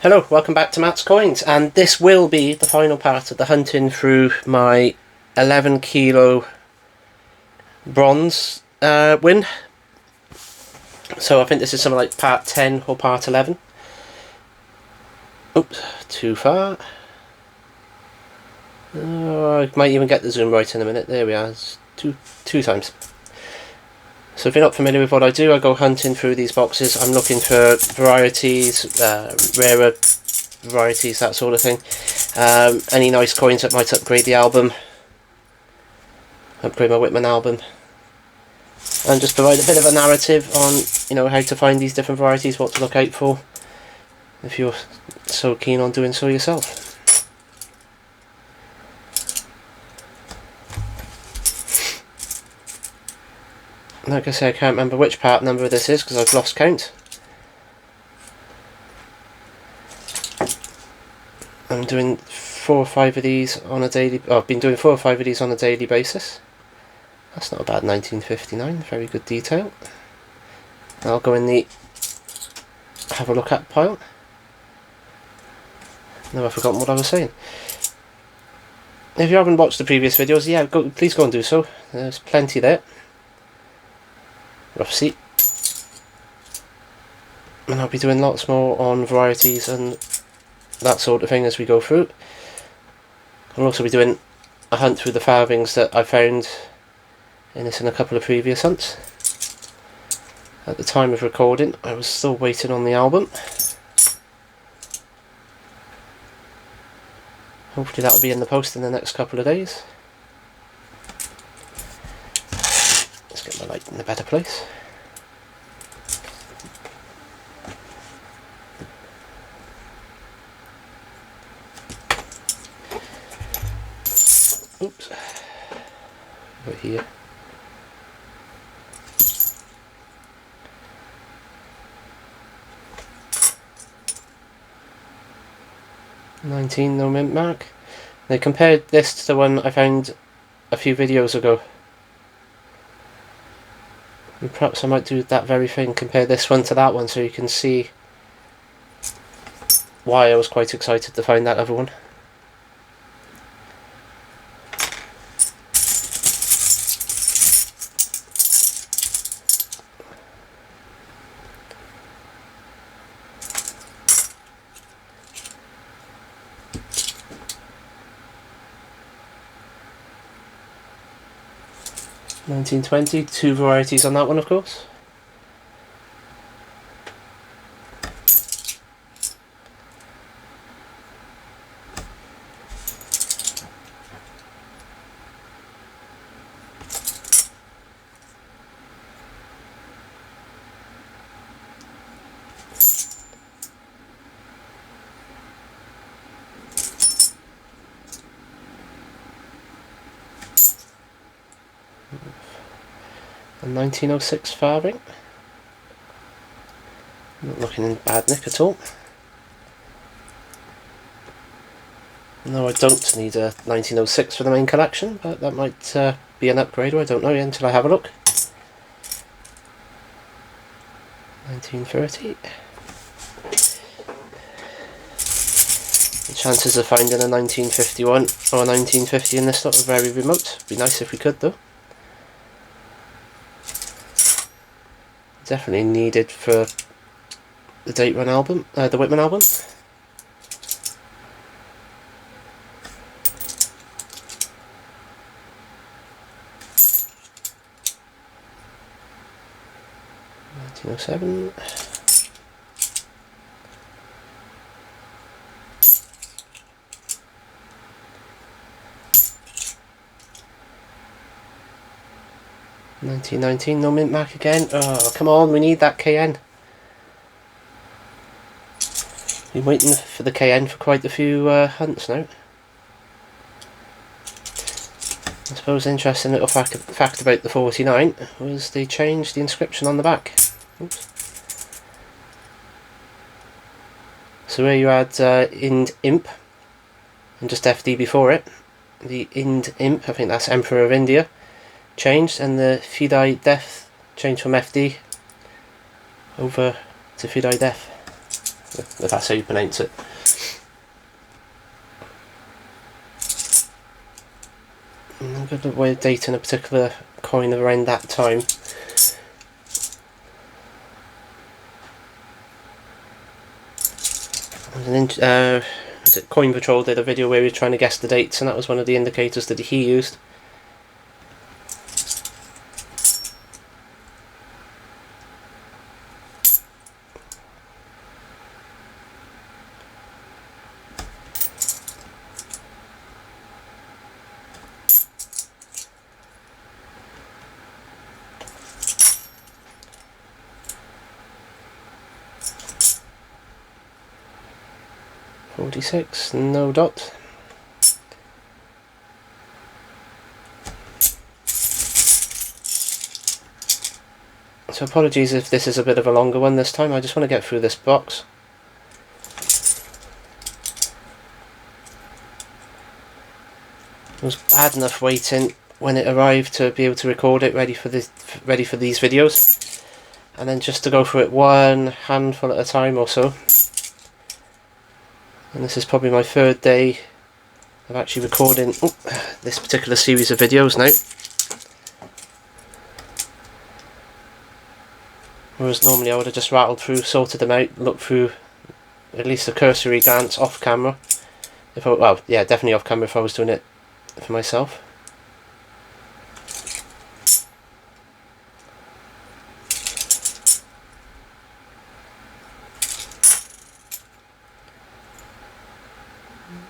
Hello, welcome back to Matt's Coins, and this will be the final part of the hunting through my 11 kilo bronze win. So I think this is something like part 10 or part 11. Oops, too far. Oh, I might even get the zoom right in a minute. There we are, it's two times. So if you're not familiar with what I do, I go hunting through these boxes. I'm looking for varieties, rarer varieties, that sort of thing. Any nice coins that might upgrade the album, upgrade my Whitman album, and just provide a bit of a narrative on how to find these different varieties, what to look out for, if you're so keen on doing so yourself. Like I say, I can't remember which part number this is because I've lost count. I'm doing 4 or 5 of these on a daily. Oh, I've been doing 4 or 5 of these on a daily basis. That's not a bad 1959. Very good detail. I'll go in the have a look at pile. No, I've forgotten what I was saying. If you haven't watched the previous videos, yeah, please go and do so. There's plenty there. Rough seat. And I'll be doing lots more on varieties and that sort of thing as we go through. I'll also be doing a hunt through the Farthings that I found in a couple of previous hunts. At the time of recording, I was still waiting on the album. Hopefully that'll be in the post in the next couple of days. Let's get my light in a better place. Oops. Over here. No mint mark. They compared this to the one I found a few videos ago. And perhaps I might do that very thing, compare this one to that one, so you can see why I was quite excited to find that other one. $19.20, 2 varieties on that one, of course. A 1906 Farthing. Not looking in bad nick at all. No, I don't need a 1906 for the main collection, but that might be an upgrade, or I don't know yet until I have a look. 1930. The chances of finding a 1951 or a 1950 in this lot are very remote. Be nice if we could, though. Definitely needed for the date run album, the Whitman album. $1907. $1919, no mint mark again. Oh, come on, we need that KN. Been waiting for the KN for quite a few hunts now. I suppose interesting little fact about the 49 was they changed the inscription on the back. Oops. So where you had Ind Imp and just FD before it, the Ind Imp, I think that's Emperor of India, changed, and the Fidei Def changed from FD over to Fidei Def. if that's how you pronounce it. A good way of dating a particular coin around that time. Was it Coin Patrol did a video where he was trying to guess the dates, and that was one of the indicators that he used. .46, no dot. So apologies if this is a bit of a longer one this time, I just want to get through this box. It was bad enough waiting when it arrived to be able to record it ready for these videos, and then just to go through it one handful at a time or so. And this is probably my third day of actually recording this particular series of videos now. Whereas normally I would have just rattled through, sorted them out, looked through at least a cursory glance off camera. Well, yeah, definitely off camera if I was doing it for myself.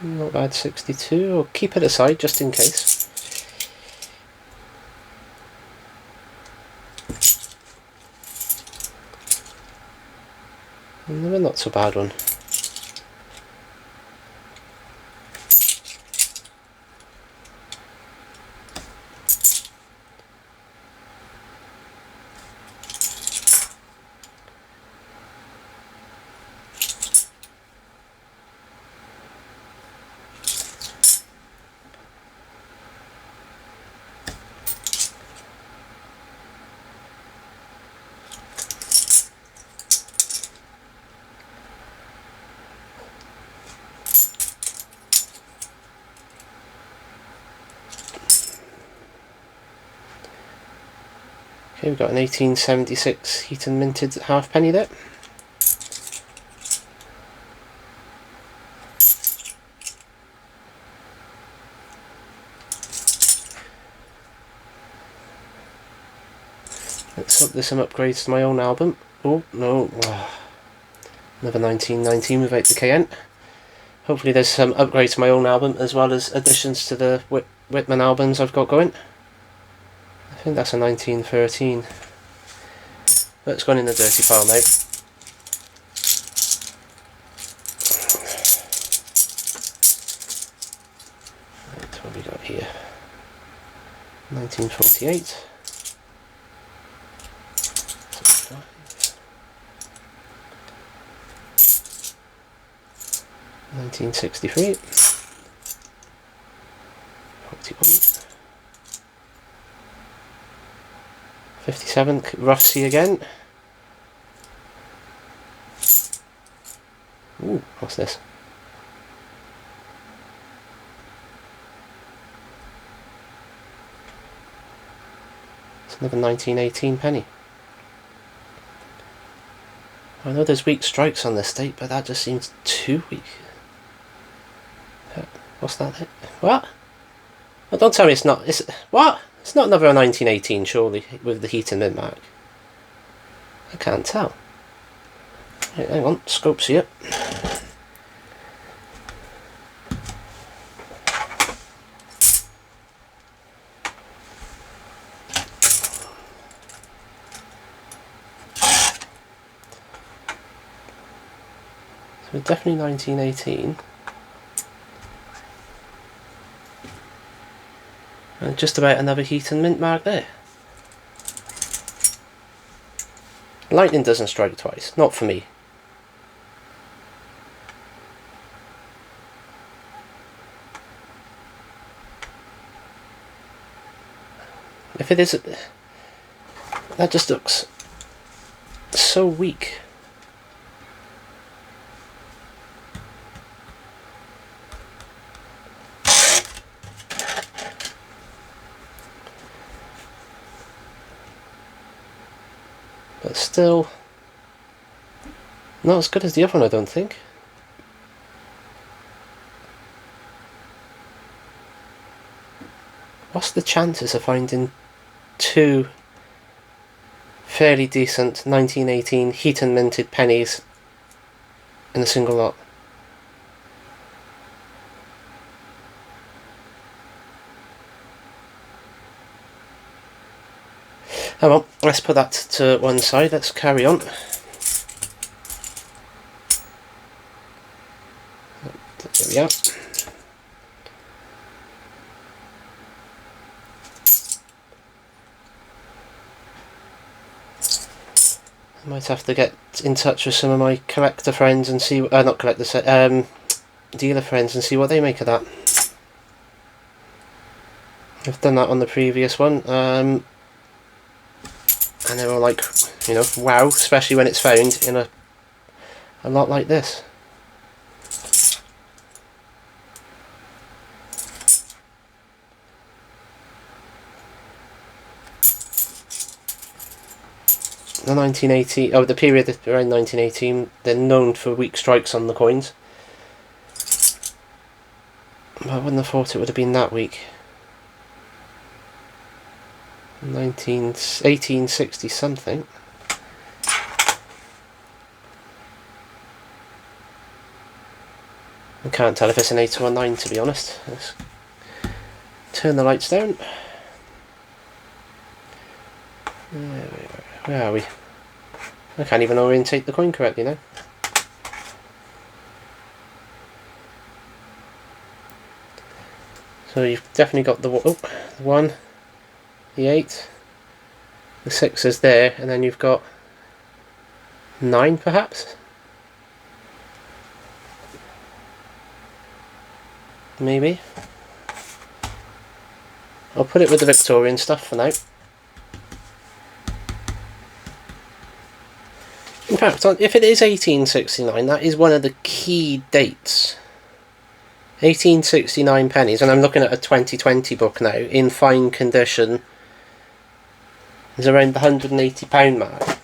Not bad, 62. I'll keep it aside just in case. Another not so bad one. Okay, we've got an 1876 heat and minted halfpenny there. Let's hope there's some upgrades to my own album. Oh, no. Another 1919 without the KN. Hopefully there's some upgrades to my own album, as well as additions to the Whitman albums I've got going. I think that's a 1913. But it's gone in the dirty file now. Right, what have we got here? 1948. 1963, 41, 57, rough sea again. Ooh, what's this? It's another 1918 penny. I know there's weak strikes on this date, but that just seems too weak. What's that? What? Oh, don't tell me it's not. What? It's not another 1918, surely, with the heat and mint mark. I can't tell. Right, hang on, scope's here. So definitely 1918. And just about another heat and mint mark there. Lightning doesn't strike twice, not for me. If it is, that just looks so weak. but still not as good as the other one, I don't think. What's the chances of finding two fairly decent 1918 heat and minted pennies in a single lot? Oh well, let's put that to one side, let's carry on. There we are. I might have to get in touch with some of my collector friends and see, not collector, dealer friends, and see what they make of that. I've done that on the previous one, and they were like, you know, wow, especially when it's found in a lot like this. The 1980, the period around 1918, they're known for weak strikes on the coins. But I wouldn't have thought it would have been that weak. 1860 something. I can't tell if it's an 8 or a 9, to be honest. Let's turn the lights down. Where are we? I can't even orientate the coin correctly now. So you've definitely got the 1, the 8, the 6 is there, and then you've got 9 perhaps? Maybe. I'll put it with the Victorian stuff for now. In fact, if it is 1869, that is one of the key dates. 1869 pennies, and I'm looking at a 2020 book now, in fine condition, is around the £180 mark.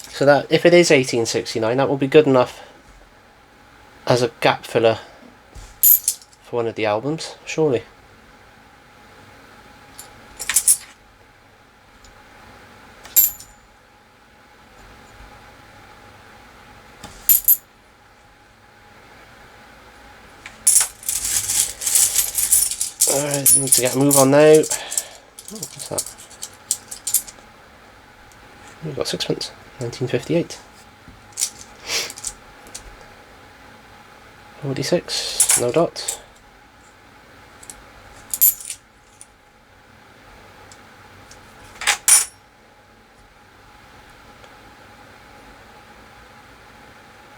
So that, if it is 1869, that will be good enough as a gap filler for one of the albums, surely. Alright, need to get a move on now. Oh, what's that? We've got sixpence, 1958. 46, no dot.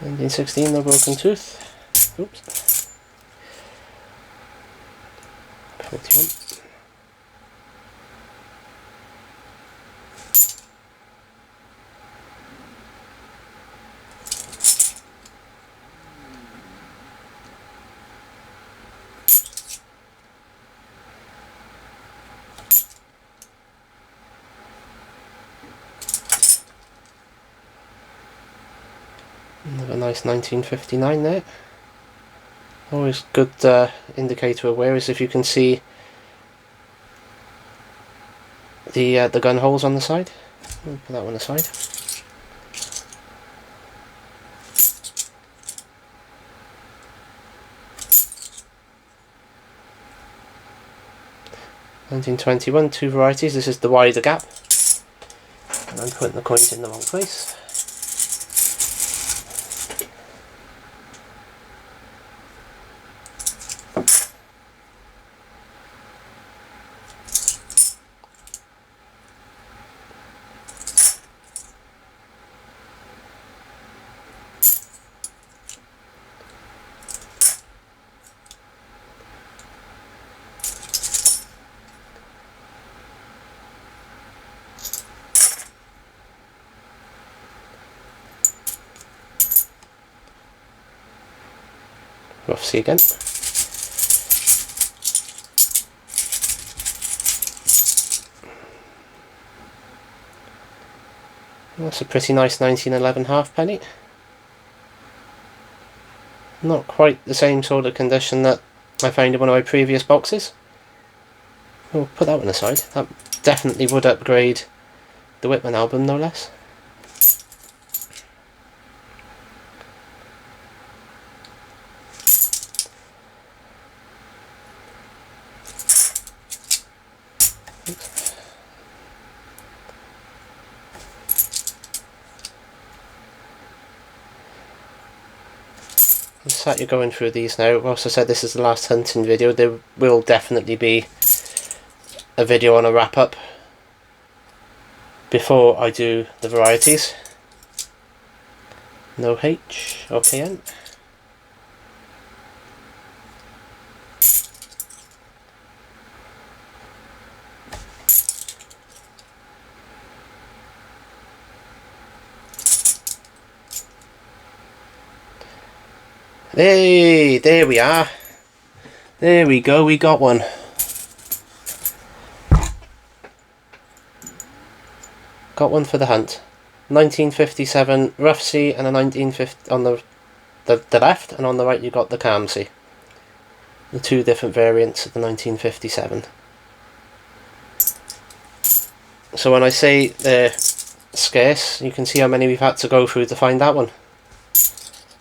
$1916, no broken tooth. Oops. 41. Another nice 1959 there. Always good indicator of wear is if you can see the gun holes on the side. We'll put that one aside. $1921, two varieties. This is the wider gap, and I'm putting the coins in the wrong place. Rough C again. That's a pretty nice 1911 halfpenny. Not quite the same sort of condition that I found in one of my previous boxes. We'll put that one aside. That definitely would upgrade the Whitman album, no less. I'm sat here going through these now. Whilst I said this is the last hunting video, there will definitely be a video on a wrap up before I do the varieties. No H or KN. Hey, there we are. There we go, we got one. Got one for the hunt. 1957 rough sea and a 1950 on the left, and on the right you got the calm sea. The two different variants of the 1957. So when I say they're scarce, you can see how many we've had to go through to find that one.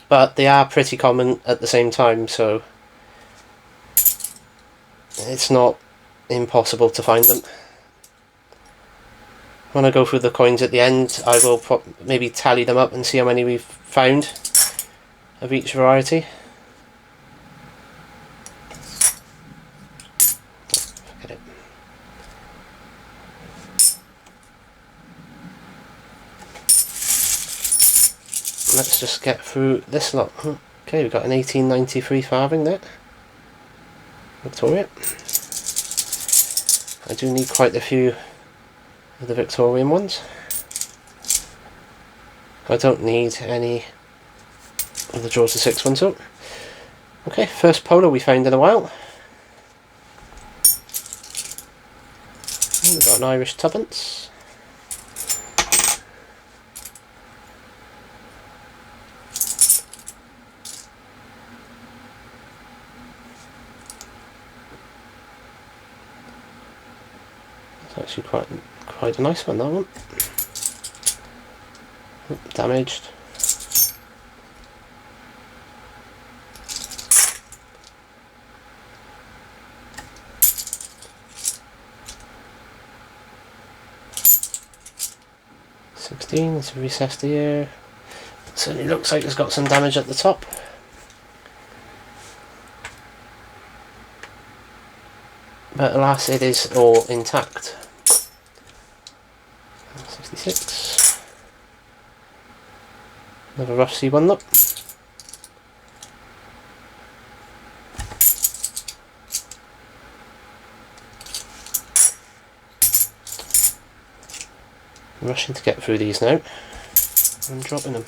But they are pretty common at the same time, so it's not impossible to find them. When I go through the coins at the end, I will maybe tally them up and see how many we've found of each variety. Forget it. Let's just get through this lot. Okay, we've got an 1893 farthing there. Victoria. I do need quite a few of the Victorian ones. I don't need any of the draws to 6 ones up. Okay, first polo we found in a while. We've got an Irish tuppence. It's actually quite a nice one, that one. Damaged. It's recessed here. Certainly looks like it's got some damage at the top. But alas, it is all intact. 66. Another rough sea one, look. I'm rushing to get through these now. I'm dropping them.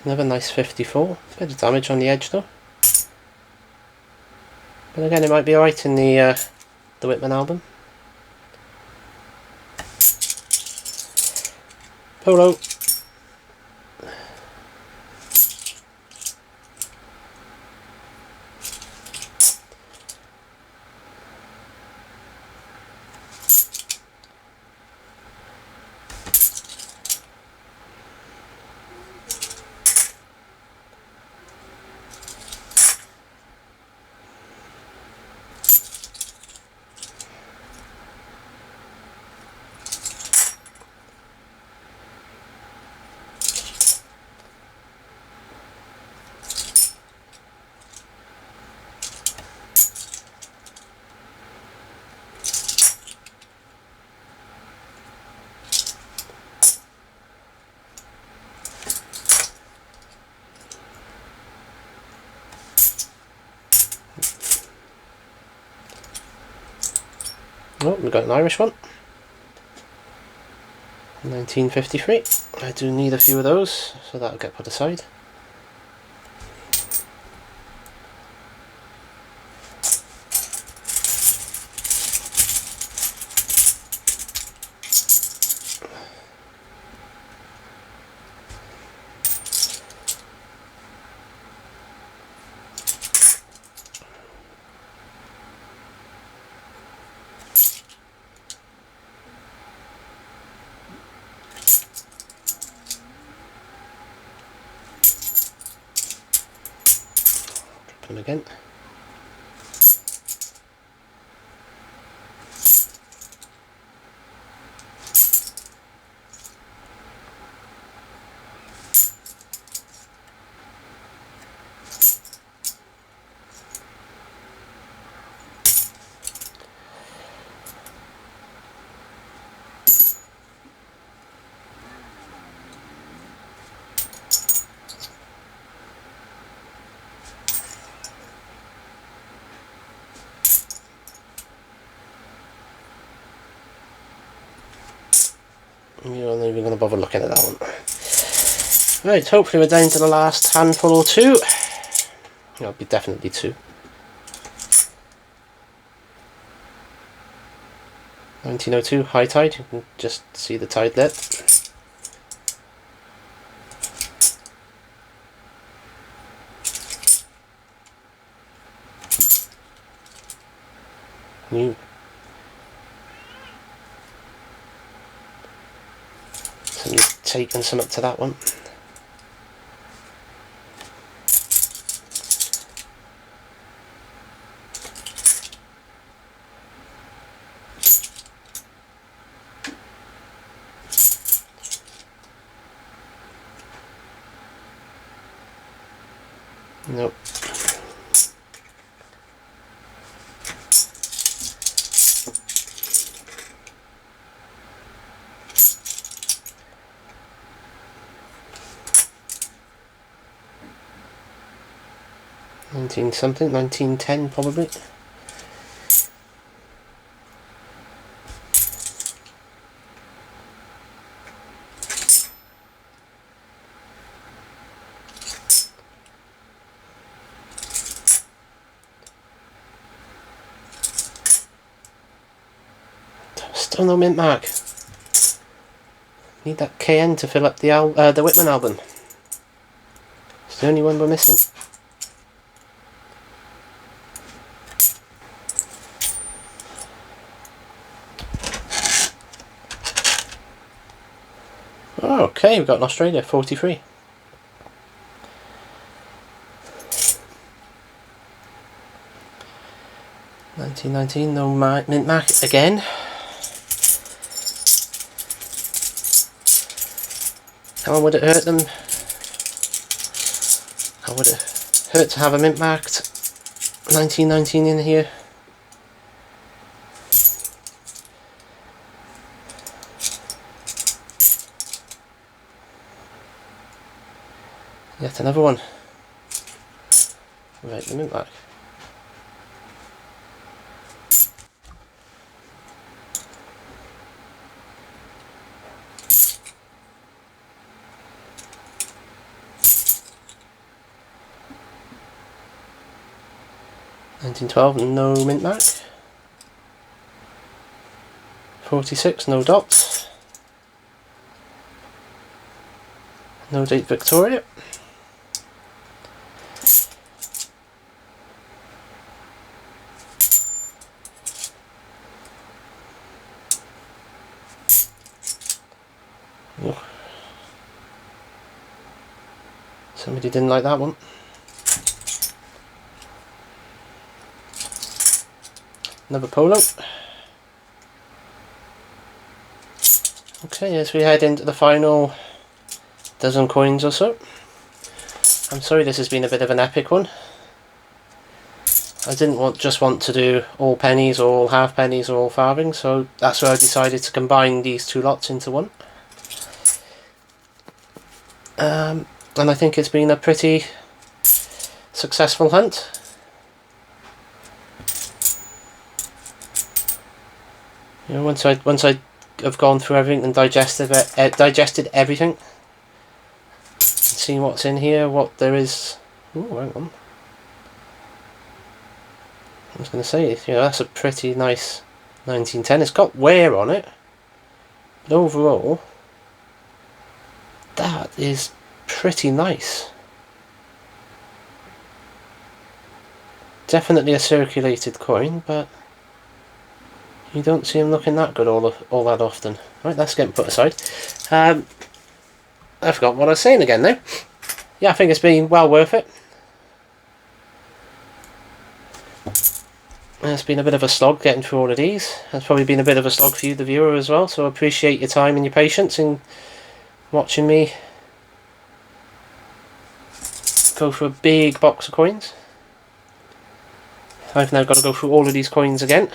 Another nice 54. Bit of damage on the edge though. But again, it might be alright in the Whitman album. Polo. Oh, we've got an Irish one. 1953. I do need a few of those, so that'll get put aside. Drop them again. You're not even going to bother looking at that one. Right, hopefully we're down to the last handful or two. That'll be definitely two. 1902, high tide. You can just see the tide lit. New. Somebody's taken some up to that one. Nope. Something, 1910 probably. Still no mint mark. Need that KN to fill up the Whitman album. It's the only one we're missing. Okay, we've got an Australia, 43. $19.19, no mint mark again. How would it hurt them? How would it hurt to have a mint marked 1919 in here? Yet another one. Right, the mint mark. $19.12, no mint mark. 46, no dots. No date Victoria. Oh. Somebody didn't like that one. Another polo. Okay, as we head into the final dozen coins or so. I'm sorry this has been a bit of an epic one. I didn't just want to do all pennies or all half pennies or all farthings, so that's where I decided to combine these two lots into one. And I think it's been a pretty successful hunt. You know, once I have gone through everything and digested everything, seen what's in here, what there is. Oh, hang on. I was going to say, you know, that's a pretty nice 1910. It's got wear on it, but overall, that is pretty nice. Definitely a circulated coin, but you don't see them looking that good all that often. Right, that's getting put aside. I forgot what I was saying again now. Yeah, I think it's been well worth it. It's been a bit of a slog getting through all of these. It's probably been a bit of a slog for you, the viewer, as well. So I appreciate your time and your patience in watching me go through a big box of coins. I've now got to go through all of these coins again.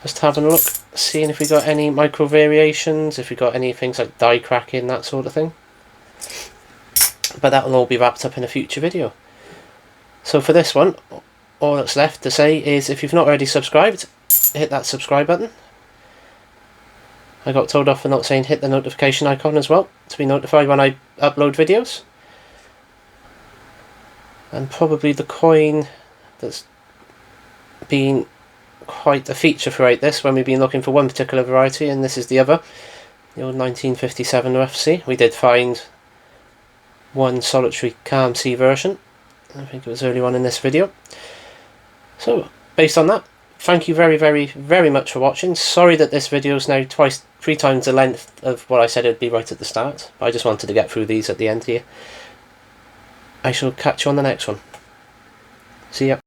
Just having a look, seeing if we got any micro variations, if we got any things like die cracking, that sort of thing. But that will all be wrapped up in a future video. So for this one, all that's left to say is, if you've not already subscribed, hit that subscribe button. I got told off for not saying hit the notification icon as well, to be notified when I upload videos. And probably the coin that's been quite a feature throughout this, when we've been looking for one particular variety, and this is the other, the old 1957 UFC. We did find one solitary Calm C version. I think it was early on in this video. So, based on that, thank you very, very, very much for watching. Sorry that this video is now three times the length of what I said it would be right at the start. But I just wanted to get through these at the end here. I shall catch you on the next one. See ya.